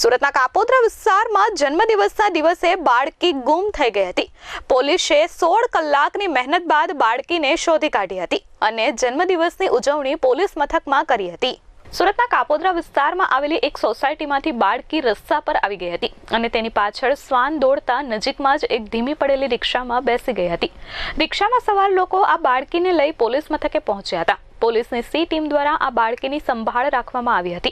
સુરતના કાપોદ્રા વિસ્તારમાં જન્મદિવસના દિવસે બાળકી ગુમ થઈ ગઈ હતી। પોલીસે 16 કલાકની મહેનત બાદ બાળકીને શોધી કાઢી હતી અને જન્મદિવસની ઉજવણી પોલીસ મથકમાં કરી હતી। સુરતના કાપોદ્રા વિસ્તારમાં આવેલી એક સોસાયટીમાંથી બાળકી રસ્તા પર આવી ગઈ હતી અને તેની પાછળ શ્વાન દોડતા નજીકમાં જ એક ધીમી પડેલી રિક્ષામાં બેસી ગઈ હતી। રિક્ષામાં સવાર લોકો આ બાળકીને લઈ પોલીસ મથકે પહોંચ્યા હતા। પોલીસની સી ટીમ દ્વારા આ બાળકીની સંભાળ રાખવામાં આવી હતી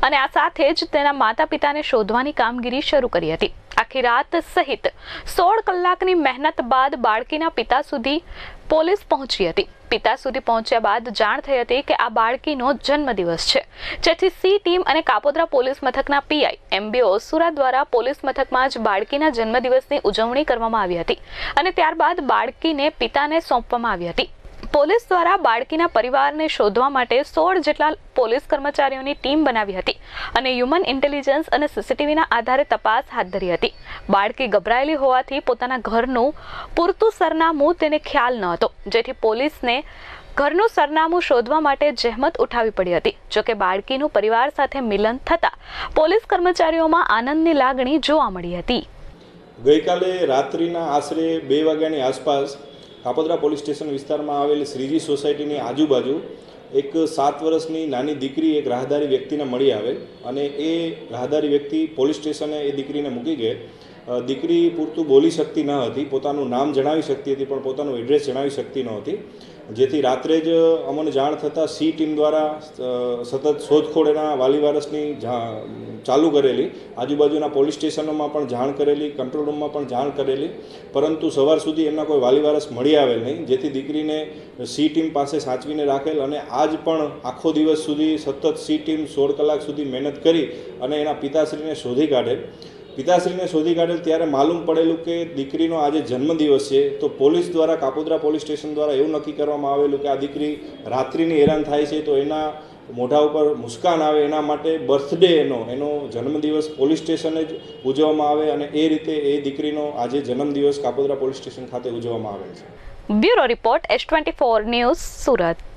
અને આ સાથે જ તેના માતા-પિતાને શોધવાની કામગીરી શરૂ કરી હતી। આખી રાત સહિત 16 કલાકની મહેનત બાદ બાળકીના પિતા સુધી પોલીસ પહોંચી હતી। પિતા સુધી પહોંચ્યા બાદ જાણ થઈ હતી કે આ બાળકીનો જન્મદિવસ છે, જેથી સી ટીમ અને કાપોદ્રા પોલીસ મથકના પીઆઈ એમબી ઓસુરા દ્વારા પોલીસ મથકમાં જ બાળકીના જન્મદિવસની ઉજવણી કરવામાં આવી હતી અને ત્યારબાદ બાળકીને પિતાને સોંપવામાં આવી હતી। પોલીસ દ્વારા બાળકીના પરિવારને શોધવા માટે 16 જેટલા પોલીસ કર્મચારીઓની ટીમ બનાવી હતી અને હ્યુમન ઇન્ટેલિજન્સ અને સીસીટીવીના આધારે તપાસ હાથ ધરી હતી। બાળકી ગભરાયેલી હોવાથી પોતાના ઘરનું પૂરતું સરનામું તેને ખ્યાલ ન હતો, જેથી પોલીસને ઘરનું સરનામું શોધવા માટે જહેમત ઉઠાવવી પડી હતી। જોકે બાળકીનું પરિવાર સાથે મિલન થતા પોલીસ કર્મચારીઓમાં આનંદની લાગણી જોવા મળી હતી। ગઈકાલે રાત્રિના આશરે 2 વાગ્યાની આસપાસ કાપોદ્રા પોલીસ સ્ટેશન વિસ્તારમાં આવેલી શ્રીજી સોસાયટીની આજુબાજુ એક 7 વર્ષની નાની દીકરી એક રાહદારી વ્યક્તિને મળી આવેલ અને એ રાહદારી વ્યક્તિ પોલીસ સ્ટેશને એ દીકરીને મૂકી ગઈ। દીકરી પૂરતું બોલી શકતી ન હતી, પોતાનું નામ જણાવી શકતી હતી પણ પોતાનું એડ્રેસ જણાવી શકતી નહોતી, જેથી રાત્રે જ અમને જાણ થતાં સી ટીમ દ્વારા સતત શોધખોળ એના વાલી વારસની ચાલુ કરેલી, આજુબાજુના પોલીસ સ્ટેશનોમાં પણ જાણ કરેલી, કંટ્રોલ રૂમમાં પણ જાણ કરેલી, પરંતુ સવાર સુધી એમના કોઈ વાલી વારસ મળી આવેલ નહીં, જેથી દીકરીને સી ટીમ પાસે સાચવીને રાખેલ અને આજ પણ આખો દિવસ સુધી સતત સી ટીમ 16 કલાક સુધી મહેનત કરી અને એના પિતાશ્રીને શોધી કાઢેલ। પિતાશ્રીને શોધી કાઢેલ ત્યારે માલુમ પડેલું કે દીકરીનો આજે જન્મદિવસ છે, તો પોલીસ દ્વારા કાપોદ્રા પોલીસ સ્ટેશન દ્વારા એવું નક્કી કરવામાં આવેલું કે આ દીકરી રાત્રિની હેરાન થાય છે તો એના મોઢા ઉપર મુસ્કાન આવે એના માટે બર્થડે એનો જન્મદિવસ પોલીસ સ્ટેશને જ ઉજવવામાં આવે અને એ રીતે એ દીકરીનો આજે જન્મદિવસ કાપોદ્રા પોલીસ સ્ટેશન ખાતે ઉજવવામાં આવે છે। Bureau report S24 news Surat.